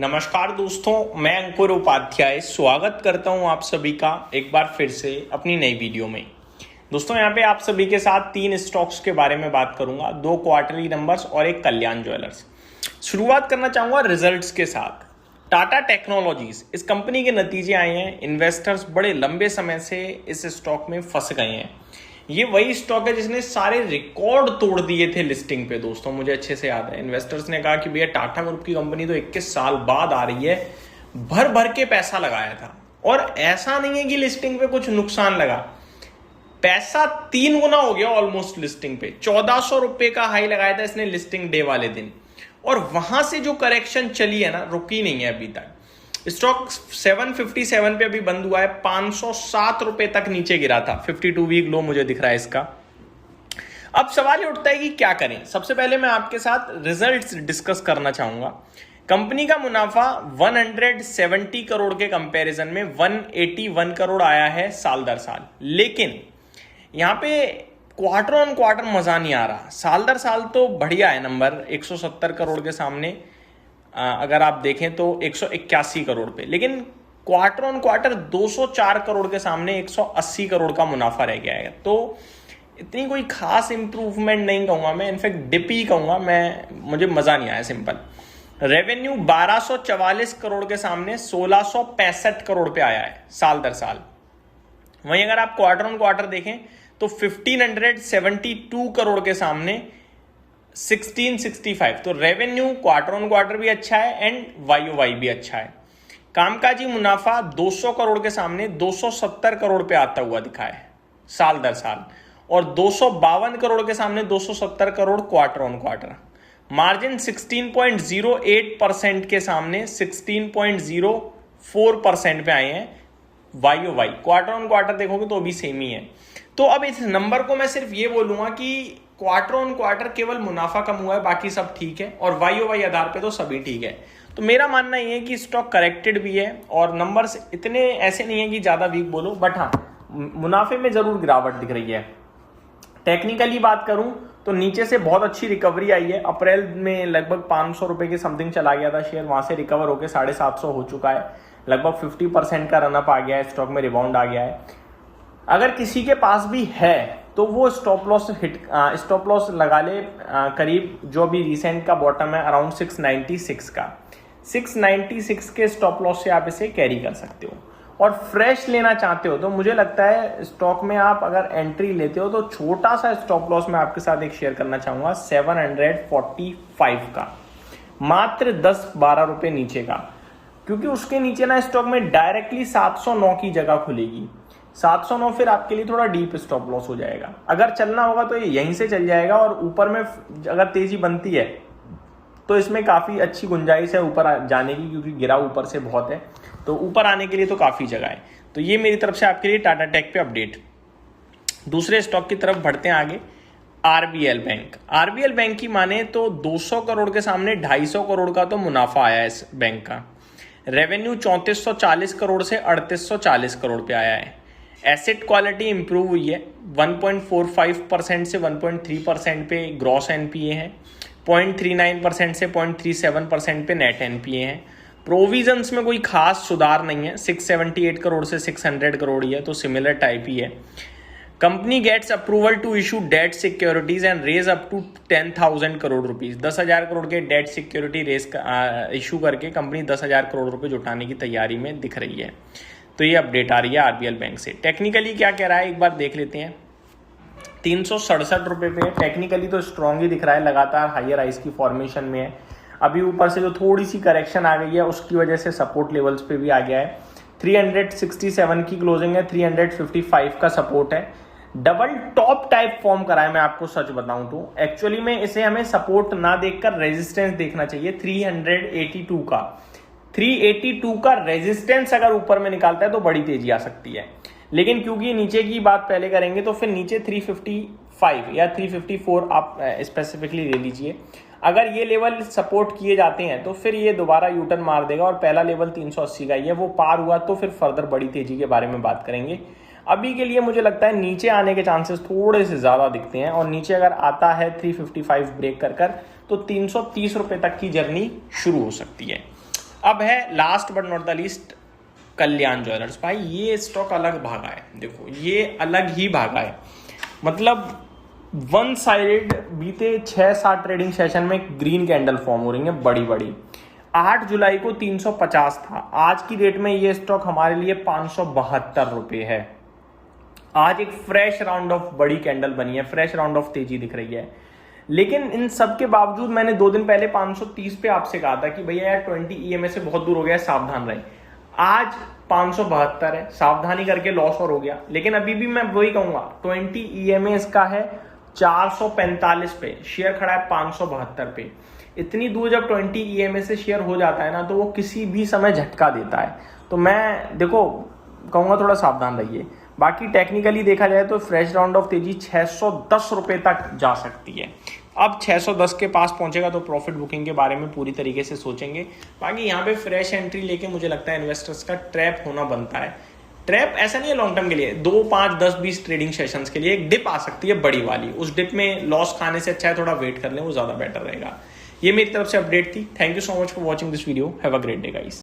नमस्कार दोस्तों, मैं अंकुर उपाध्याय स्वागत करता हूं आप सभी का एक बार फिर से अपनी नई वीडियो में। दोस्तों यहाँ पे आप सभी के साथ 3 स्टॉक्स के बारे में बात करूंगा, 2 क्वार्टरली नंबर्स और एक कल्याण ज्वेलर्स। शुरुआत करना चाहूंगा रिजल्ट्स के साथ। टाटा टेक्नोलॉजीज, इस कंपनी के नतीजे आए हैं। इन्वेस्टर्स बड़े लंबे समय से इस स्टॉक में फंस गए हैं। ये वही स्टॉक है जिसने सारे रिकॉर्ड तोड़ दिए थे लिस्टिंग पे। दोस्तों मुझे अच्छे से याद है, इन्वेस्टर्स ने कहा कि भैया टाटा ग्रुप की कंपनी तो 21 साल बाद आ रही है, भर भर के पैसा लगाया था। और ऐसा नहीं है कि लिस्टिंग पे कुछ नुकसान लगा, पैसा 3 गुना हो गया ऑलमोस्ट लिस्टिंग पे। 1400 रुपए का हाई लगाया था इसने लिस्टिंग डे वाले दिन, और वहां से जो करेक्शन चली है ना, रुकी नहीं है अभी तक। स्टॉक 757 पे अभी बंद हुआ है, 507 रुपए तक नीचे गिरा था। 52 वीक लो मुझे दिख रहा है इसका। अब सवाल ये उठता है कि क्या करें। सबसे पहले मैं आपके साथ रिजल्ट्स डिस्कस करना चाहूंगा। कंपनी का मुनाफा 170 करोड़ के कंपैरिजन में 181 करोड़ आया है साल दर साल। लेकिन यहां पे क्वार्टर ऑन क्वार्टर मजा नहीं आ रहा। साल दर साल तो बढ़िया है नंबर, 170 करोड़ के सामने अगर आप देखें तो 181 करोड़ पे, लेकिन क्वार्टर ऑन क्वार्टर 204 करोड़ के सामने 180 करोड़ का मुनाफा रह गया है। तो इतनी कोई खास इंप्रूवमेंट नहीं कहूंगा मैं, इनफैक्ट डिप ही कहूंगा मैं। मुझे मजा नहीं आया सिंपल। रेवेन्यू 1244 करोड़ के सामने 1665 करोड़ पे आया है साल दर साल। वहीं अगर आप क्वार्टर ऑन क्वार्टर देखें तो 1572 करोड़ के सामने 1665। तो रेवेन्यू क्वार्टर ऑन क्वार्टर भी अच्छा है एंड वाई भी अच्छा है। कामकाजी मुनाफा 200 करोड़ के सामने 270 करोड़ पे आता हुआ दिखा है साल दर साल, और 252 करोड़ के सामने 270 crore quarter on quarter. Margin 16.08% के सामने 16.04% पे आए हैं वाई। क्वार्टर ऑन क्वार्टर देखोगे तो अभी सेम ही है। तो अब इस नंबर को मैं सिर्फ ये बोलूंगा कि क्वार्टर ऑन क्वार्टर केवल मुनाफा कम हुआ है, बाकी सब ठीक है, और वाई आधार पे तो सभी ठीक है। तो मेरा मानना ये है कि स्टॉक करेक्टेड भी है और नंबर्स इतने ऐसे नहीं है कि ज्यादा वीक बोलो, बट हाँ मुनाफे में जरूर गिरावट दिख रही है। टेक्निकली बात करूं तो नीचे से बहुत अच्छी रिकवरी आई है। अप्रैल में लगभग 500 रुपए के समथिंग चला गया था शेयर, वहां से रिकवर होकर 750 हो चुका है। लगभग 50% का रनअप आ गया है, स्टॉक में रिबाउंड आ गया है। अगर किसी के पास भी है तो वो स्टॉप लॉस लगा ले करीब, जो अभी रिसेंट का बॉटम है अराउंड 696 का। 696 के स्टॉप लॉस से आप इसे कैरी कर सकते हो। और फ्रेश लेना चाहते हो तो मुझे लगता है स्टॉक में आप अगर एंट्री लेते हो तो छोटा सा स्टॉप लॉस मैं आपके साथ एक शेयर करना चाहूंगा, 745 का, मात्र 10-12 रुपए नीचे का। क्योंकि उसके नीचे ना स्टॉक में डायरेक्टली 709 की जगह खुलेगी। 709 फिर आपके लिए थोड़ा डीप स्टॉप लॉस हो जाएगा। अगर चलना होगा तो ये यहीं से चल जाएगा, और ऊपर में अगर तेजी बनती है तो इसमें काफी अच्छी गुंजाइश है ऊपर जाने की, क्योंकि गिरा ऊपर से बहुत है, तो ऊपर आने के लिए तो काफी जगह है। तो ये मेरी तरफ से आपके लिए टाटा टेक पे अपडेट। दूसरे स्टॉक की तरफ बढ़ते हैं आगे। RBL bank. आरबीएल बैंक की माने तो 200 करोड़ के सामने 250 करोड़ का तो मुनाफा आया है इस बैंक का। रेवेन्यू 3440 करोड़ से 3840 करोड़ पे आया है। एसेट क्वालिटी इंप्रूव हुई है, 1.45% से 1.3% पे ग्रॉस एनपीए है, 0.39% से 0.37% पे नेट एनपीए है। प्रोविजंस में कोई खास सुधार नहीं है, 678 करोड़ से 600 करोड़ ही है, तो सिमिलर टाइप ही है। Company gets approval to issue debt securities and raise up to 10,000 crore rupees. 10,000 crore के डेट सिक्योरिटी रेज इशू करके कंपनी 10,000 करोड़ रुपए जुटाने की तैयारी में दिख रही है। तो ये अपडेट आ रही है आरबीएल बैंक से। टेक्निकली क्या कह रहा है एक बार देख लेते हैं। 367 रुपए पे टेक्निकली तो स्ट्रॉन्ग ही दिख रहा है, लगातार हायर हाइस की फॉर्मेशन में है। अभी ऊपर से जो थोड़ी सी करेक्शन आ गई है उसकी वजह से सपोर्ट लेवल्स पे भी आ गया है। 367 की क्लोजिंग है, 355 का सपोर्ट है। डबल टॉप टाइप फॉर्म करा है, मैं आपको सच बताऊं तो एक्चुअली में इसे हमें सपोर्ट ना देखकर रेजिस्टेंस देखना चाहिए। 382 का 382 का रेजिस्टेंस अगर ऊपर में निकालता है तो बड़ी तेजी आ सकती है। लेकिन क्योंकि नीचे की बात पहले करेंगे तो फिर नीचे 355 या 354 आप स्पेसिफिकली ले लीजिए। अगर ये लेवल सपोर्ट किए जाते हैं तो फिर ये दोबारा यूटर्न मार देगा, और पहला लेवल 380 का ही है, वो पार हुआ तो फिर फर्दर बड़ी तेजी के बारे में बात करेंगे। अभी के लिए मुझे लगता है नीचे आने के चांसेस थोड़े से ज्यादा दिखते हैं, और नीचे अगर आता है 355 ब्रेक कर तो 330 रुपए तक की जर्नी शुरू हो सकती है। अब है last but not the least Kalyan jewellers. भाई ये स्टॉक अलग भागा है, देखो ये अलग ही भागा है, मतलब वन साइडेड बीते 6-7 ट्रेडिंग सेशन में ग्रीन कैंडल फॉर्म हो रही है बड़ी बड़ी। 8 जुलाई को 350 था, आज की डेट में ये स्टॉक हमारे लिए 572 रुपए है। आज एक फ्रेश राउंड ऑफ बड़ी कैंडल बनी है, फ्रेश राउंड ऑफ तेजी दिख रही है। लेकिन इन सब के बावजूद मैंने 2 दिन पहले 530 पे आपसे कहा था कि भैया यार 20 EMA से बहुत दूर हो गया, सावधान रहे। आज 572 है, सावधानी करके लॉस और हो गया। लेकिन अभी भी मैं वही कहूंगा, 20 EMA इसका है 445 पे, शेयर खड़ा है 572 पे। इतनी दूर जब 20 EMA से शेयर हो जाता है ना, तो वो किसी भी समय झटका देता है। तो मैं देखो कहूंगा थोड़ा सावधान रहिए। बाकी टेक्निकली देखा जाए तो फ्रेश राउंड ऑफ तेजी 610 रुपए तक जा सकती है। अब 610 के पास पहुंचेगा तो प्रॉफिट बुकिंग के बारे में पूरी तरीके से सोचेंगे। बाकी यहाँ पे फ्रेश एंट्री लेके मुझे लगता है इन्वेस्टर्स का ट्रैप होना बनता है। ट्रैप ऐसा नहीं है लॉन्ग टर्म के लिए, 2, 5, 10, 20 ट्रेडिंग सेशंस के लिए एक डिप आ सकती है बड़ी वाली। उस डिप में लॉस खाने से अच्छा है थोड़ा वेट कर लें, वो ज्यादा बेटर रहेगा। ये मेरी तरफ से अपडेट थी। Thank you so much for watching this video. Have a great day guys.